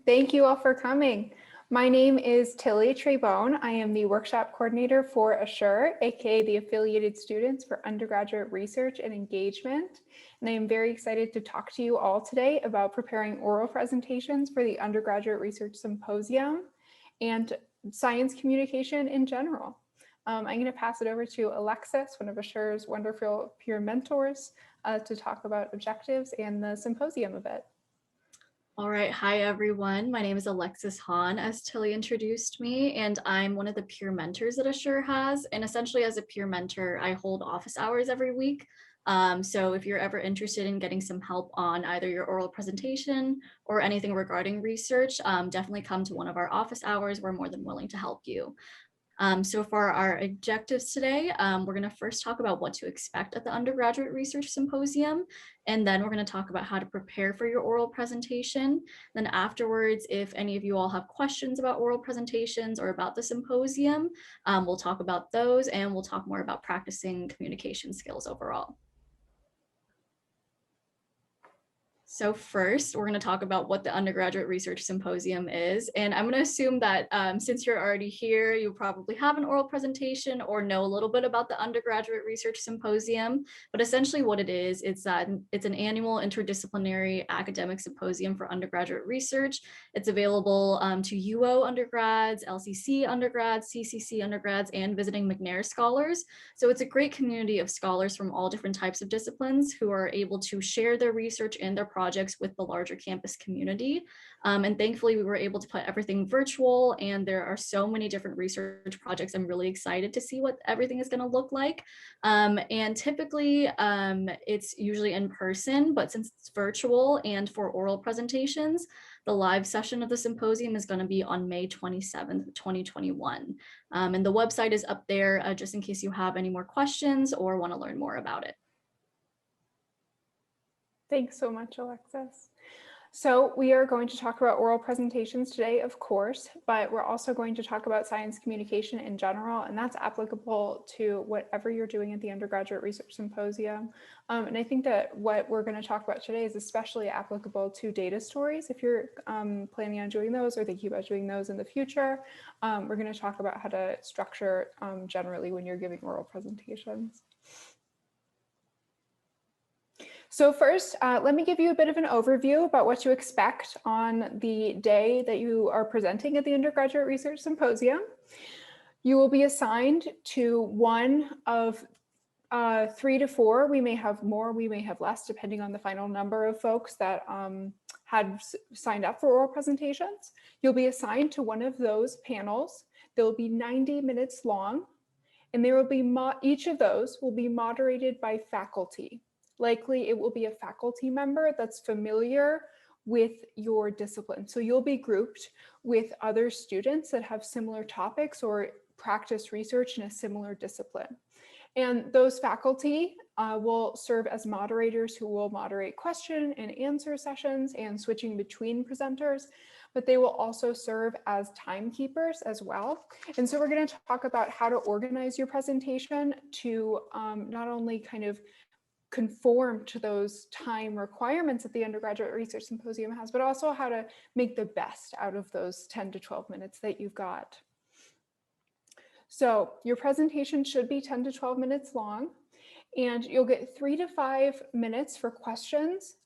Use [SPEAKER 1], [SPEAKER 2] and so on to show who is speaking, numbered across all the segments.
[SPEAKER 1] Thank you all for coming. My name is Tilly Trebone. I am the workshop coordinator for ASURE, aka the Affiliated Students for Undergraduate Research and Engagement. And I am very excited to talk to you all today about preparing oral presentations for the Undergraduate Research Symposium and science communication in general. I'm going to pass it over to Alexis, one of ASURE's wonderful peer mentors, to talk about objectives and the symposium a bit.
[SPEAKER 2] All right, hi everyone. My name is Alexis Hahn, as Tilly introduced me, and I'm one of the peer mentors that ASURE has. And essentially as a peer mentor, I hold office hours every week. So if you're ever interested in getting some help on either your oral presentation or anything regarding research, definitely come to one of our office hours. We're more than willing to help you. So for our objectives today, we're going to first talk about what to expect at the Undergraduate Research Symposium, and then we're going to talk about how to prepare for your oral presentation. Then afterwards, if any of you all have questions about oral presentations or about the symposium, we'll talk about those, and we'll talk more about practicing communication skills overall. So first, we're going to talk about what the Undergraduate Research Symposium is. And I'm going to assume that since you're already here, you probably have an oral presentation or know a little bit about the Undergraduate Research Symposium. But essentially what it is, it's an annual interdisciplinary academic symposium for undergraduate research. It's available to UO undergrads, LCC undergrads, CCC undergrads, and visiting McNair scholars. So it's a great community of scholars from all different types of disciplines who are able to share their research and their projects with the larger campus community. And thankfully we were able to put everything virtual, and there are so many different research projects. I'm really excited to see what everything is going to look like. And typically it's usually in person, but since it's virtual and for oral presentations, the live session of the symposium is going to be on May 27th, 2021. And the website is up there just in case you have any more questions or want to learn more about it.
[SPEAKER 1] Thanks so much, Alexis. So we are going to talk about oral presentations today, of course, but we're also going to talk about science communication in general, and that's applicable to whatever you're doing at the Undergraduate Research Symposium. And I think that what we're going to talk about today is especially applicable to data stories. If you're planning on doing those or thinking about doing those in the future, we're going to talk about how to structure generally when you're giving oral presentations. So first, let me give you a bit of an overview about what to expect on the day that you are presenting at the Undergraduate Research Symposium. You will be assigned to one of 3 to 4. We may have more, we may have less, depending on the final number of folks that had signed up for oral presentations. You'll be assigned to one of those panels. They'll be 90 minutes long, and there will be each of those will be moderated by faculty. Likely it will be a faculty member that's familiar with your discipline. So you'll be grouped with other students that have similar topics or practice research in a similar discipline. And those faculty will serve as moderators who will moderate question and answer sessions and switching between presenters, but they will also serve as timekeepers as well. And so we're going to talk about how to organize your presentation to not only kind of conform to those time requirements that the Undergraduate Research Symposium has, but also how to make the best out of those 10 to 12 minutes that you've got. So your presentation should be 10 to 12 minutes long, and you'll get 3 to 5 minutes for questions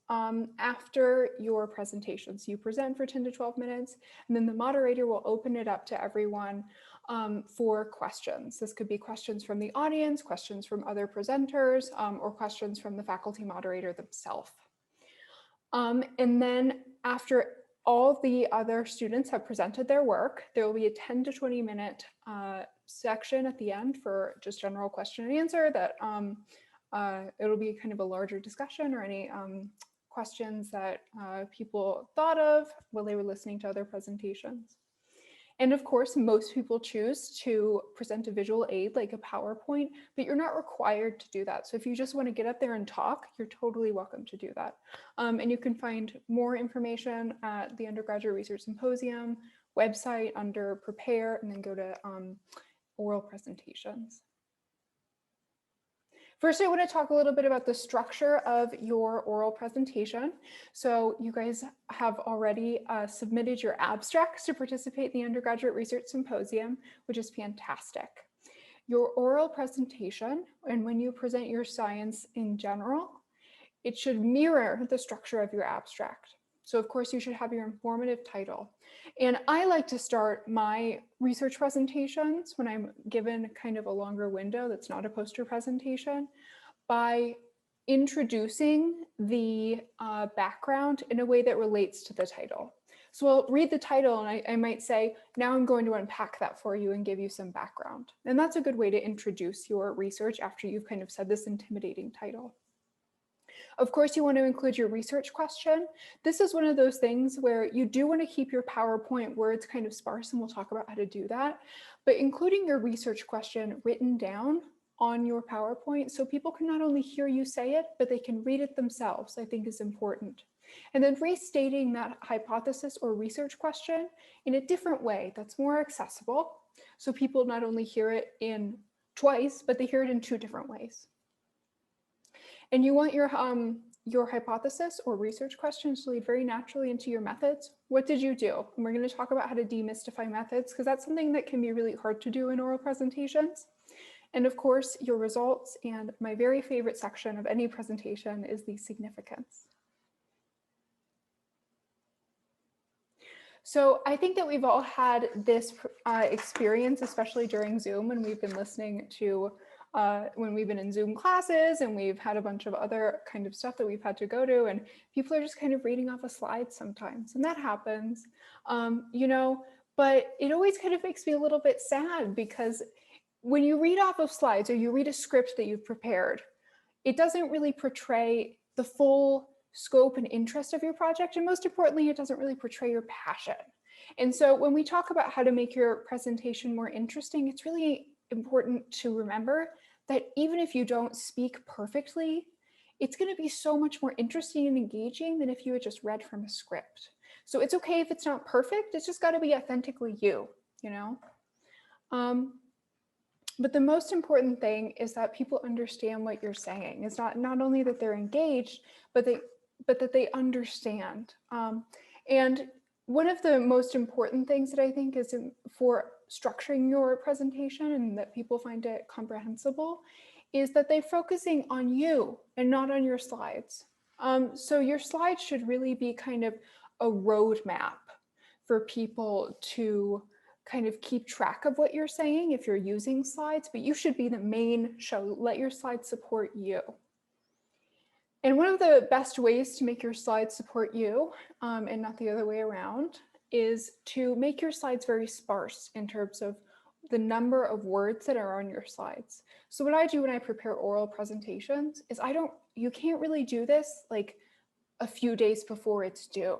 [SPEAKER 1] after your presentation. So you present for 10 to 12 minutes, and then the moderator will open it up to everyone for questions. This could be questions from the audience, questions from other presenters, or questions from the faculty moderator themselves. And then after all the other students have presented their work, there will be a 10 to 20 minute section at the end for just general question and answer that it'll be kind of a larger discussion or any questions that people thought of while they were listening to other presentations. And of course, most people choose to present a visual aid like a PowerPoint, but you're not required to do that. So if you just want to get up there and talk, you're totally welcome to do that. And you can find more information at the Undergraduate Research Symposium website under Prepare, and then go to oral presentations. First, I want to talk a little bit about the structure of your oral presentation. So you guys have already submitted your abstracts to participate in the Undergraduate Research Symposium, which is fantastic. Your oral presentation, and when you present your science in general, it should mirror the structure of your abstract. So of course you should have your informative title. And I like to start my research presentations when I'm given kind of a longer window that's not a poster presentation by introducing the background in a way that relates to the title. So I'll read the title and I might say, now I'm going to unpack that for you and give you some background. And that's a good way to introduce your research after you've kind of said this intimidating title. Of course, you want to include your research question. This is one of those things where you do want to keep your PowerPoint words kind of sparse, and we'll talk about how to do that. But including your research question written down on your PowerPoint so people can not only hear you say it, but they can read it themselves, I think is important. And then restating that hypothesis or research question in a different way that's more accessible. So people not only hear it in twice, but they hear it in 2 different ways. And you want your hypothesis or research questions to lead very naturally into your methods. What did you do? And we're going to talk about how to demystify methods, because that's something that can be really hard to do in oral presentations. And of course, your results, and my very favorite section of any presentation is the significance. So I think that we've all had this experience, especially during Zoom, when we've been listening to when we've been in Zoom classes and we've had a bunch of other kind of stuff that we've had to go to, and people are just kind of reading off a slide sometimes, and that happens, you know, but it always kind of makes me a little bit sad, because when you read off of slides or you read a script that you've prepared, it doesn't really portray the full scope and interest of your project, and most importantly, it doesn't really portray your passion. And so when we talk about how to make your presentation more interesting, it's really important to remember that even if you don't speak perfectly, it's going to be so much more interesting and engaging than if you had just read from a script. So it's okay if it's not perfect, it's just got to be authentically you, you know? But the most important thing is that people understand what you're saying. It's not only that they're engaged, but that they understand. And one of the most important things that I think is for structuring your presentation and that people find it comprehensible is that they're focusing on you and not on your slides. So your slides should really be kind of a roadmap for people to kind of keep track of what you're saying if you're using slides, but you should be the main show. Let your slides support you. And one of the best ways to make your slides support you, and not the other way around, is to make your slides very sparse in terms of the number of words that are on your slides. So what I do when I prepare oral presentations is you can't really do this like a few days before it's due.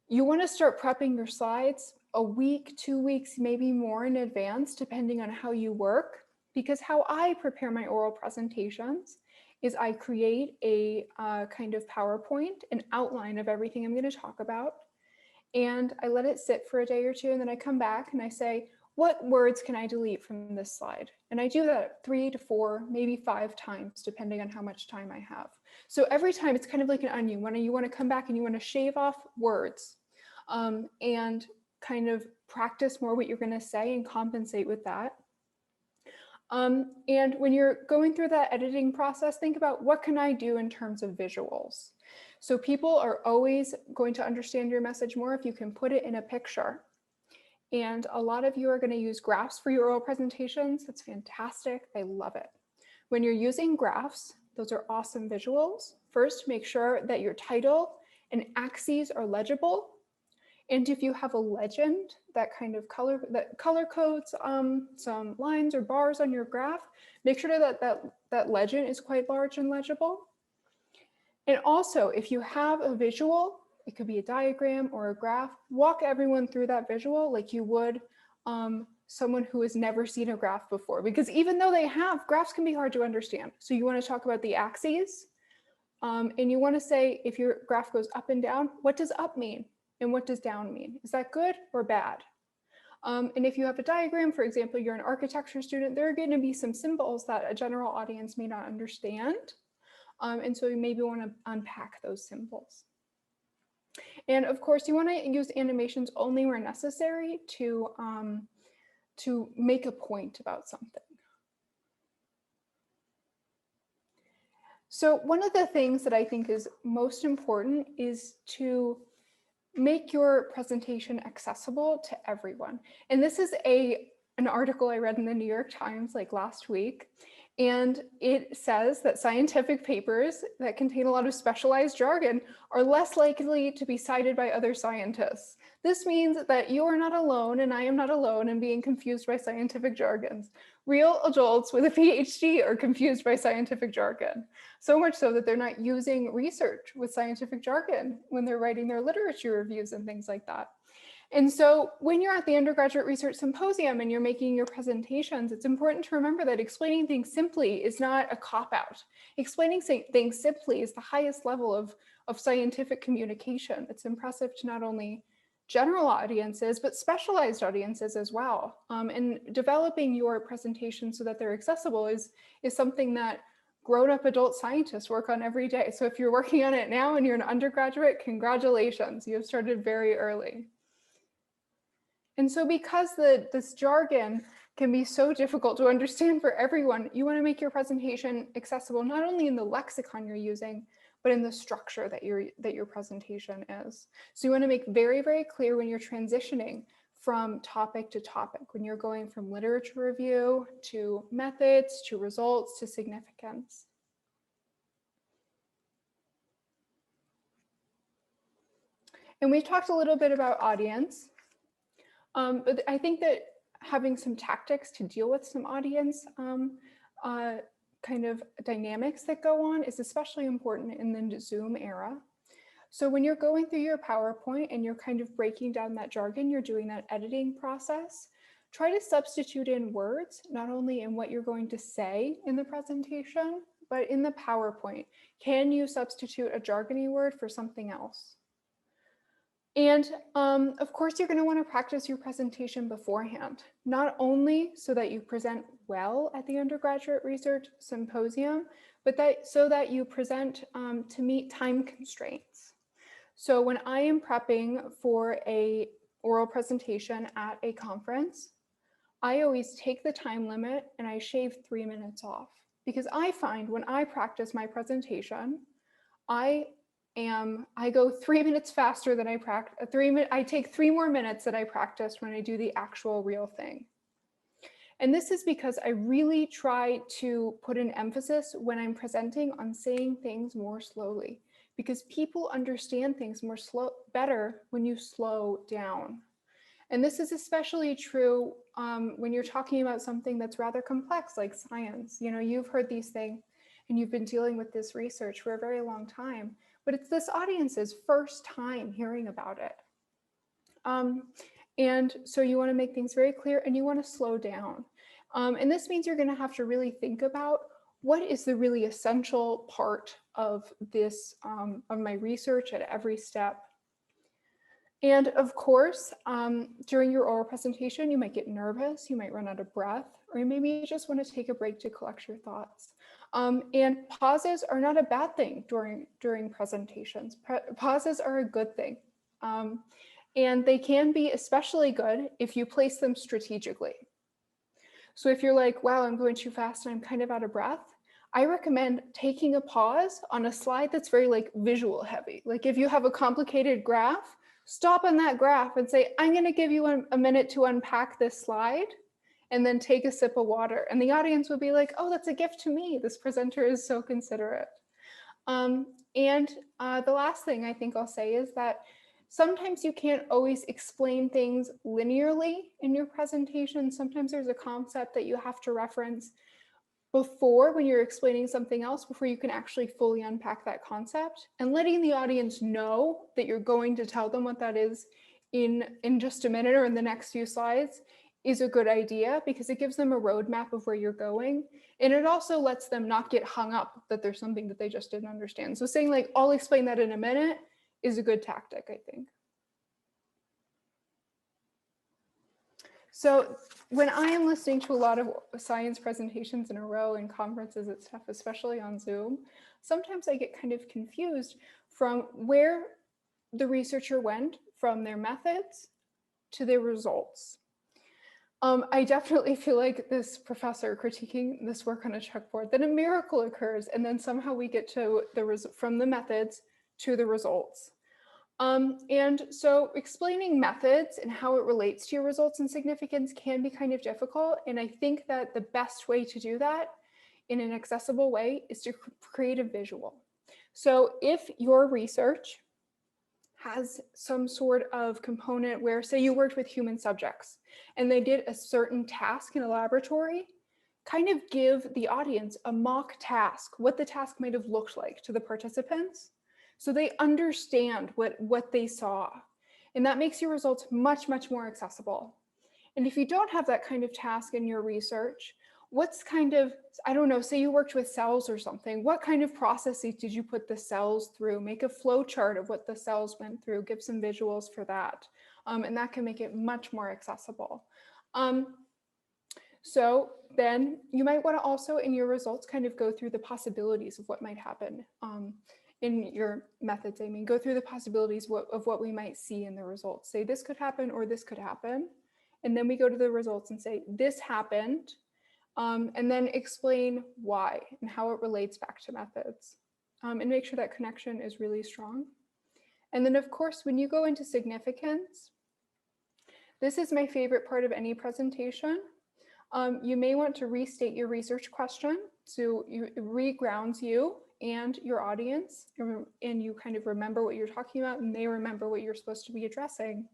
[SPEAKER 1] You want to start prepping your slides a week, 2 weeks, maybe more in advance, depending on how you work, because how I prepare my oral presentations is I create a kind of PowerPoint, an outline of everything I'm going to talk about, and I let it sit for a day or 2, and then I come back and I say, what words can I delete from this slide? And I do that 3 to 4, maybe 5 times, depending on how much time I have. So every time it's kind of like an onion. When you want to come back and you want to shave off words and kind of practice more what you're going to say and compensate with that. And when you're going through that editing process, think about what can I do in terms of visuals. So people are always going to understand your message more if you can put it in a picture. And a lot of you are going to use graphs for your oral presentations. That's fantastic. I love it. When you're using graphs, those are awesome visuals. First, make sure that your title and axes are legible. And if you have a legend that color codes some lines or bars on your graph, make sure that legend is quite large and legible. And also, if you have a visual, it could be a diagram or a graph, walk everyone through that visual like you would someone who has never seen a graph before, because even though they have, graphs can be hard to understand. So you want to talk about the axes, and you want to say, if your graph goes up and down, what does up mean? And what does down mean? Is that good or bad? And if you have a diagram, for example, you're an architecture student, there are going to be some symbols that a general audience may not understand. And so you maybe want to unpack those symbols. And of course, you want to use animations only where necessary to make a point about something. So one of the things that I think is most important is to make your presentation accessible to everyone. And this is an article I read in the New York Times like last week. And it says that scientific papers that contain a lot of specialized jargon are less likely to be cited by other scientists. This means that you are not alone, and I am not alone in being confused by scientific jargons. Real adults with a PhD are confused by scientific jargon. So much so that they're not using research with scientific jargon when they're writing their literature reviews and things like that. And so when you're at the Undergraduate Research Symposium and you're making your presentations, it's important to remember that explaining things simply is not a cop-out. Explaining things simply is the highest level of scientific communication. It's impressive to not only general audiences, but specialized audiences as well. And developing your presentation so that they're accessible is something that grown-up adult scientists work on every day. So if you're working on it now and you're an undergraduate, congratulations, you have started very early. And so because this jargon can be so difficult to understand for everyone, you want to make your presentation accessible not only in the lexicon you're using, but in the structure that your presentation is. So you want to make very, very clear when you're transitioning from topic to topic, when you're going from literature review to methods, to results, to significance. And we've talked a little bit about audience. But I think that having some tactics to deal with some audience kind of dynamics that go on is especially important in the Zoom era. So when you're going through your PowerPoint and you're kind of breaking down that jargon, you're doing that editing process, try to substitute in words, not only in what you're going to say in the presentation, but in the PowerPoint. Can you substitute a jargony word for something else? And of course, you're going to want to practice your presentation beforehand, not only so that you present well at the Undergraduate Research Symposium, but so that you present to meet time constraints. So when I am prepping for an oral presentation at a conference, I always take the time limit and I shave 3 minutes off, because I find when I practice my presentation, I go 3 minutes faster than I practice. I take 3 more minutes than I practiced when I do the actual real thing. And this is because I really try to put an emphasis when I'm presenting on saying things more slowly, because people understand things better when you slow down. And this is especially true when you're talking about something that's rather complex, like science. You know, you've heard these things and you've been dealing with this research for a very long time, but it's this audience's first time hearing about it. And so you want to make things very clear and you want to slow down. And this means you're going to have to really think about what is the really essential part of this, of my research at every step. And of course, during your oral presentation, you might get nervous, you might run out of breath, or maybe you just want to take a break to collect your thoughts. And pauses are not a bad thing during presentations. Pauses are a good thing. And they can be especially good if you place them strategically. So if you're like, wow, I'm going too fast and I'm kind of out of breath, I recommend taking a pause on a slide that's very like visual heavy. Like if you have a complicated graph, stop on that graph and say, I'm going to give you a minute to unpack this slide, and then take a sip of water. And the audience will be like, oh, that's a gift to me. This presenter is so considerate. And the last thing I think I'll say is that sometimes you can't always explain things linearly in your presentation. Sometimes there's a concept that you have to reference before when you're explaining something else, before you can actually fully unpack that concept. And letting the audience know that you're going to tell them what that is in just a minute or in the next few slides is a good idea, because it gives them a roadmap of where you're going. And it also lets them not get hung up that there's something that they just didn't understand. So saying like, I'll explain that in a minute is a good tactic, I think. So when I am listening to a lot of science presentations in a row in conferences and stuff, especially on Zoom, sometimes I get kind of confused from where the researcher went from their methods to their results. I definitely feel like this professor critiquing this work on a chalkboard, then a miracle occurs, and then somehow we get to from the methods to the results. And so explaining methods and how it relates to your results and significance can be kind of difficult. And I think that the best way to do that in an accessible way is to create a visual. So if your research has some sort of component where, say you worked with human subjects and they did a certain task in a laboratory, kind of give the audience a mock task, what the task might have looked like to the participants, so they understand what they saw. And that makes your results much, much more accessible. And if you don't have that kind of task in your research, what's kind of, I don't know, say you worked with cells or something, what kind of processes did you put the cells through? Make a flow chart of what the cells went through, give some visuals for that. And that can make it much more accessible. So then you might want to also in your results kind of go through the possibilities of what might happen in your methods. I mean, go through the possibilities of what we might see in the results. Say this could happen or this could happen. And then we go to the results and say this happened. And then explain why and how it relates back to methods, and make sure that connection is really strong. And then of course, when you go into significance, this is my favorite part of any presentation. You may want to restate your research question so it re-grounds you and your audience, and you kind of remember what you're talking about and they remember what you're supposed to be addressing.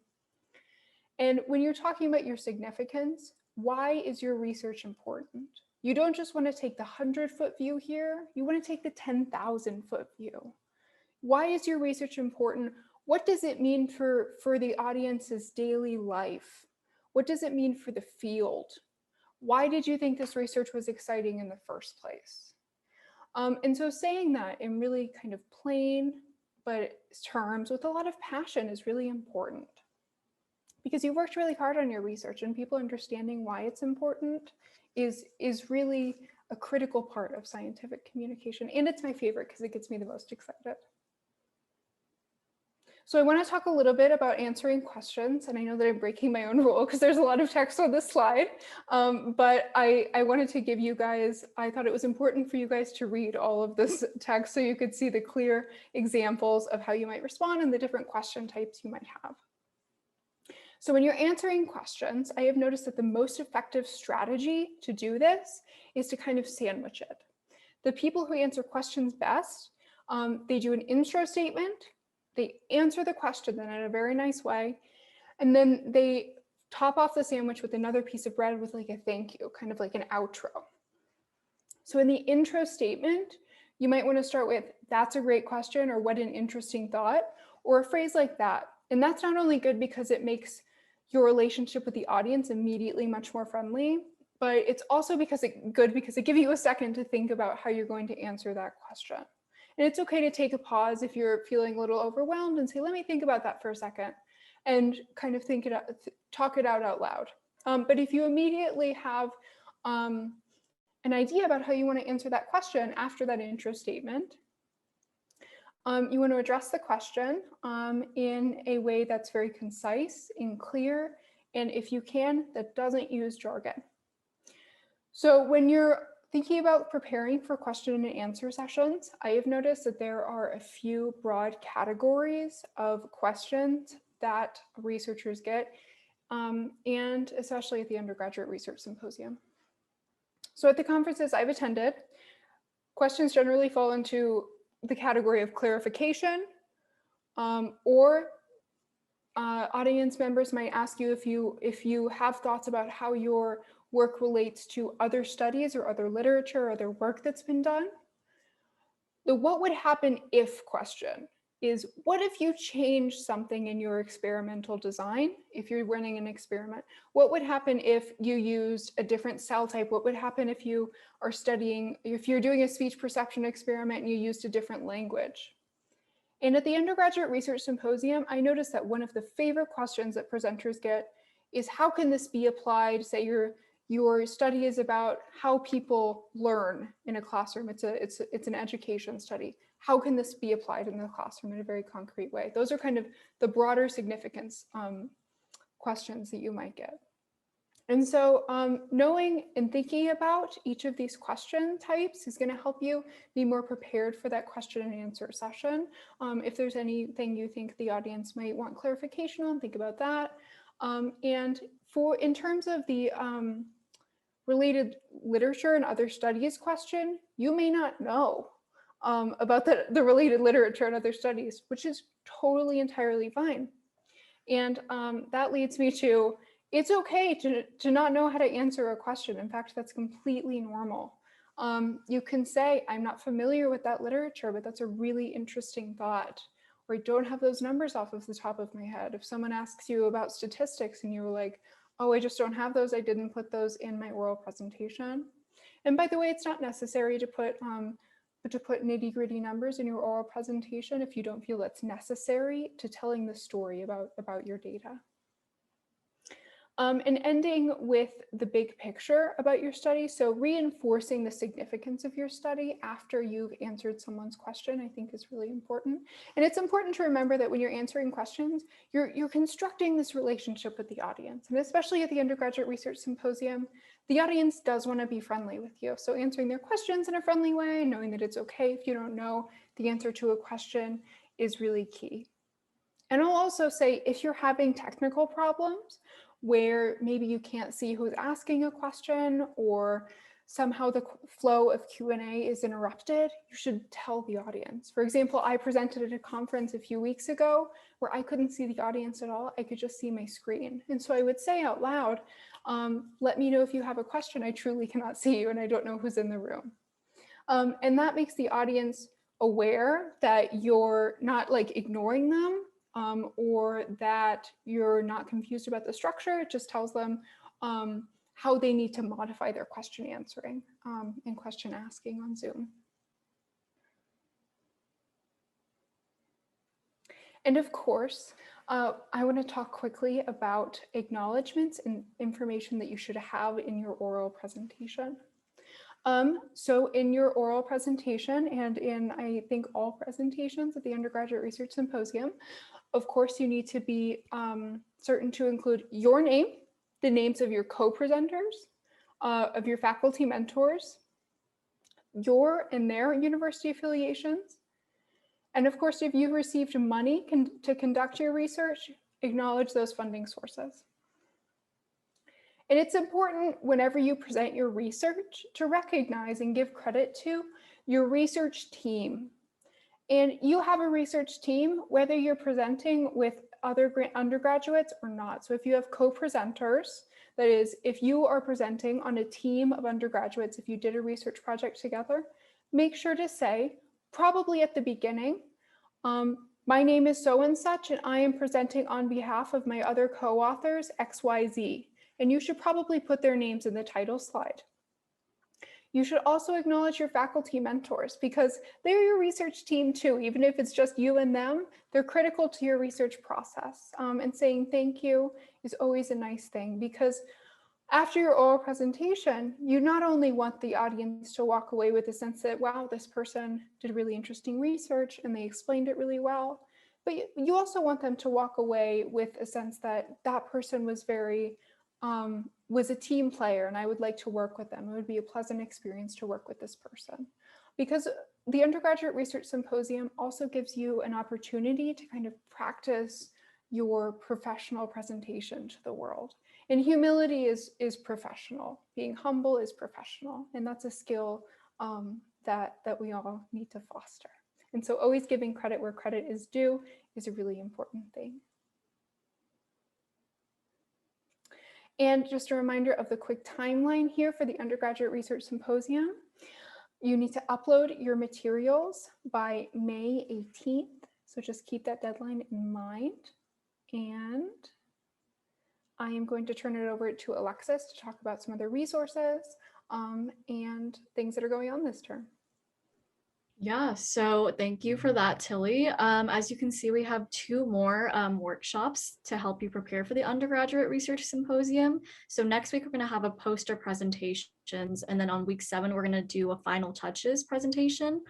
[SPEAKER 1] And when you're talking about your significance, why is your research important? You don't just want to take the 100-foot view here, you want to take the 10,000-foot view. Why is your research important? What does it mean for the audience's daily life? What does it mean for the field? Why did you think this research was exciting in the first place? And so saying that in really kind of plain but terms with a lot of passion is really important, because you worked really hard on your research, and people understanding why it's important is really a critical part of scientific communication. And it's my favorite because it gets me the most excited. So I want to talk a little bit about answering questions. And I know that I'm breaking my own rule because there's a lot of text on this slide. But I wanted to give you guys, I thought it was important for you guys to read all of this text so you could see the clear examples of how you might respond and the different question types you might have. So when you're answering questions, I have noticed that the most effective strategy to do this is to kind of sandwich it. The people who answer questions best, they do an intro statement, they answer the question then in a very nice way, and then they top off the sandwich with another piece of bread with like a thank you, kind of like an outro. So in the intro statement, you might want to start with, "That's a great question," or "What an interesting thought," or a phrase like that. And that's not only good because it makes your relationship with the audience immediately much more friendly, but it's also good because it gives you a second to think about how you're going to answer that question. And it's okay to take a pause if you're feeling a little overwhelmed and say, "Let me think about that for a second," and kind of think it out, talk it out loud. But if you immediately have an idea about how you want to answer that question after that intro statement, you want to address the question in a way that's very concise and clear, and if you can, that doesn't use jargon. So when you're thinking about preparing for question and answer sessions, I have noticed that there are a few broad categories of questions that researchers get, and especially at the Undergraduate Research Symposium. So at the conferences I've attended, questions generally fall into the category of clarification, or audience members might ask you if you have thoughts about how your work relates to other studies or other literature or other work that's been done. The "what would happen if" question is, what if you change something in your experimental design? If you're running an experiment, what would happen if you used a different cell type? What would happen if you are studying, if you're doing a speech perception experiment and you used a different language? And at the Undergraduate Research Symposium, I noticed that one of the favorite questions that presenters get is how can this be applied? Say your study is about how people learn in a classroom. It's an education study. How can this be applied in the classroom in a very concrete way? Those are kind of the broader significance questions that you might get. And so knowing and thinking about each of these question types is going to help you be more prepared for that question and answer session. If there's anything you think the audience might want clarification on, think about that. And in terms of the related literature and other studies question, you may not know about the related literature and other studies, which is totally entirely fine. And that leads me to, it's okay to not know how to answer a question. In fact, that's completely normal. You can say, I'm not familiar with that literature, but that's a really interesting thought. Or I don't have those numbers off of the top of my head. If someone asks you about statistics and you're like, oh, I just don't have those, I didn't put those in my oral presentation. And by the way, it's not necessary to put nitty-gritty numbers in your oral presentation if you don't feel that's necessary to telling the story about your data. And ending with the big picture about your study. So reinforcing the significance of your study after you've answered someone's question, I think is really important. And it's important to remember that when you're answering questions, you're constructing this relationship with the audience. And especially at the Undergraduate Research Symposium, the audience does want to be friendly with you. So answering their questions in a friendly way, knowing that it's okay if you don't know the answer to a question is really key. And I'll also say, if you're having technical problems, where maybe you can't see who's asking a question or somehow the flow of Q&A is interrupted, you should tell the audience. For example, I presented at a conference a few weeks ago where I couldn't see the audience at all. I could just see my screen. And so I would say out loud, let me know if you have a question. I truly cannot see you and I don't know who's in the room. And that makes the audience aware that you're not like ignoring them, or that you're not confused about the structure. It just tells them how they need to modify their question answering and question asking on Zoom. And of course, I want to talk quickly about acknowledgements and information that you should have in your oral presentation. So in your oral presentation and in, I think, all presentations at the Undergraduate Research Symposium, of course, you need to be certain to include your name, the names of your co-presenters, of your faculty mentors, your and their university affiliations. And of course, if you've received money to conduct your research, acknowledge those funding sources. And it's important whenever you present your research to recognize and give credit to your research team. And you have a research team, whether you're presenting with other undergraduates or not. So if you have co-presenters, that is, if you are presenting on a team of undergraduates, if you did a research project together, make sure to say, probably at the beginning, my name is so and such, and I am presenting on behalf of my other co-authors, XYZ. And you should probably put their names in the title slide. You should also acknowledge your faculty mentors because they're your research team too. Even if it's just you and them, they're critical to your research process. And saying thank you is always a nice thing because after your oral presentation, you not only want the audience to walk away with a sense that, wow, this person did really interesting research and they explained it really well, but you also want them to walk away with a sense that that person was was a team player and I would like to work with them. It would be a pleasant experience to work with this person. Because the Undergraduate Research Symposium also gives you an opportunity to kind of practice your professional presentation to the world. And humility is professional. Being humble is professional. And that's a skill that we all need to foster. And so always giving credit where credit is due is a really important thing. And just a reminder of the quick timeline here for the Undergraduate Research Symposium. You need to upload your materials by May 18th. So just keep that deadline in mind. And I am going to turn it over to Alexis to talk about some other resources and things that are going on this term.
[SPEAKER 2] Yeah, so thank you for that, Tilly. As you can see, we have two more workshops to help you prepare for the Undergraduate Research Symposium. So next week, we're going to have a poster presentations, and then on week 7, we're going to do a final touches presentation,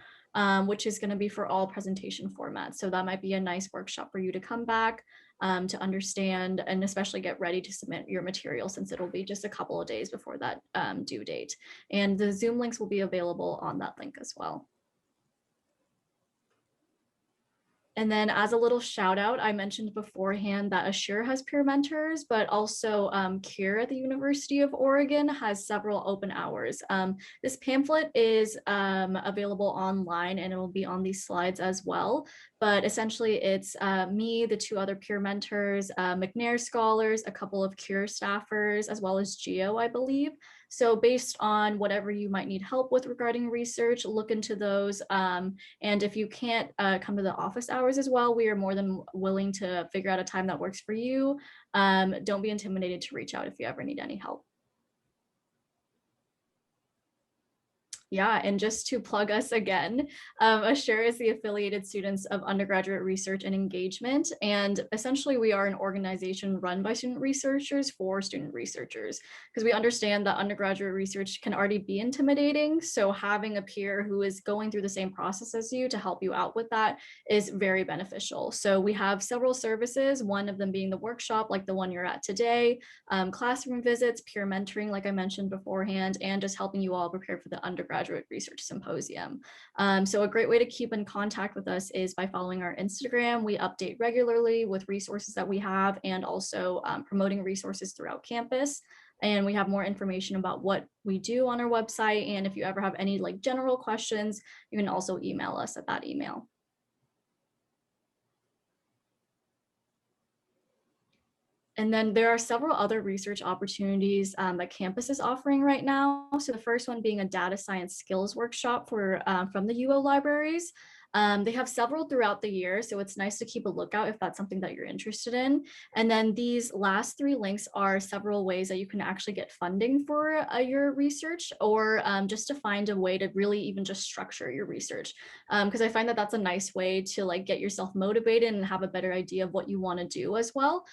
[SPEAKER 2] which is going to be for all presentation formats. So that might be a nice workshop for you to come back to understand and especially get ready to submit your material, since it'll be just a couple of days before that due date. And the Zoom links will be available on that link as well. And then as a little shout out, I mentioned beforehand that ASURE has peer mentors, but also CURE at the University of Oregon has several open hours. This pamphlet is available online and it will be on these slides as well. But essentially it's me, the 2 other peer mentors, McNair scholars, a couple of CURE staffers, as well as Geo, I believe. So based on whatever you might need help with regarding research, look into those. And if you can't come to the office hours as well, we are more than willing to figure out a time that works for you. Don't be intimidated to reach out if you ever need any help. Yeah, and just to plug us again, ASURE is the Affiliated Students of Undergraduate Research and Engagement. And essentially, we are an organization run by student researchers for student researchers, because we understand that undergraduate research can already be intimidating. So having a peer who is going through the same process as you to help you out with that is very beneficial. So we have several services, one of them being the workshop, like the one you're at today, classroom visits, peer mentoring, like I mentioned beforehand, and just helping you all prepare for the Undergraduate Research Symposium. So a great way to keep in contact with us is by following our Instagram. We update regularly with resources that we have and also promoting resources throughout campus. And we have more information about what we do on our website. And if you ever have any like general questions, you can also email us at that email. And then there are several other research opportunities that campus is offering right now. So the first one being a data science skills workshop for from the UO libraries. They have several throughout the year, so it's nice to keep a lookout if that's something that you're interested in. And then these last 3 links are several ways that you can actually get funding for your research, or just to find a way to really even just structure your research. Because I find that that's a nice way to like get yourself motivated and have a better idea of what you want to do as well.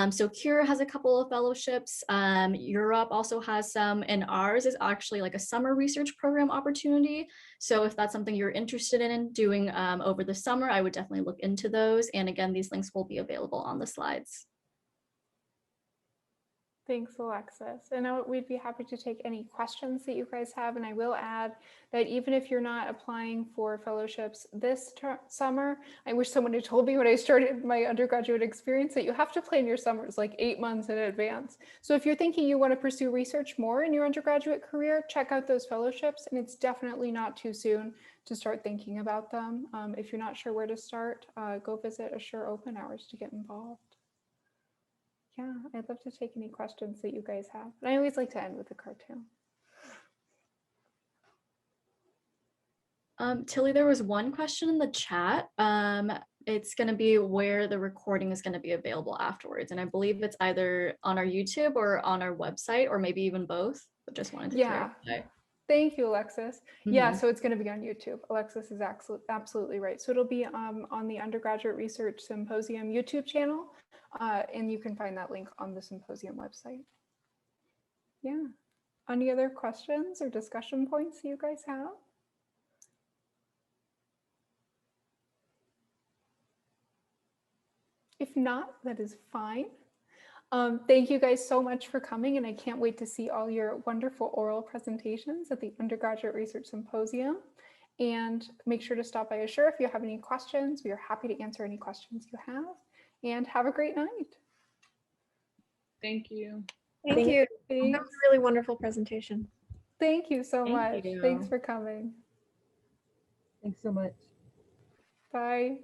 [SPEAKER 2] So CURE has a couple of fellowships. Europe also has some, and ours is actually like a summer research program opportunity. So if that's something you're interested in doing over the summer, I would definitely look into those. And again, these links will be available on the slides.
[SPEAKER 1] Thanks, Alexis. And we'd be happy to take any questions that you guys have. And I will add that even if you're not applying for fellowships this summer, I wish someone had told me when I started my undergraduate experience that you have to plan your summers like 8 months in advance. So if you're thinking you want to pursue research more in your undergraduate career, check out those fellowships. And it's definitely not too soon to start thinking about them. If you're not sure where to start, go visit ASURE open hours to get involved. Yeah, I'd love to take any questions that you guys have. And I always like to end with a cartoon.
[SPEAKER 2] Tilly, there was one question in the chat. It's going to be where the recording is going to be available afterwards. And I believe it's either on our YouTube or on our website, or maybe even both. But just wanted to clarify.
[SPEAKER 1] Thank you, Alexis. Yeah, so it's going to be on YouTube. Alexis is absolutely right. So it'll be on the Undergraduate Research Symposium YouTube channel, and you can find that link on the Symposium website. Yeah. Any other questions or discussion points you guys have? If not, that is fine. Thank you guys so much for coming, and I can't wait to see all your wonderful oral presentations at the Undergraduate Research Symposium. And make sure to stop by ASURE if you have any questions. We are happy to answer any questions you have. And have a great night.
[SPEAKER 3] Thank you.
[SPEAKER 4] Thank you.
[SPEAKER 1] Thanks.
[SPEAKER 4] That was a really wonderful presentation.
[SPEAKER 1] Thank you so much.
[SPEAKER 3] you.
[SPEAKER 1] Thanks for coming.
[SPEAKER 5] Thanks so much.
[SPEAKER 1] Bye.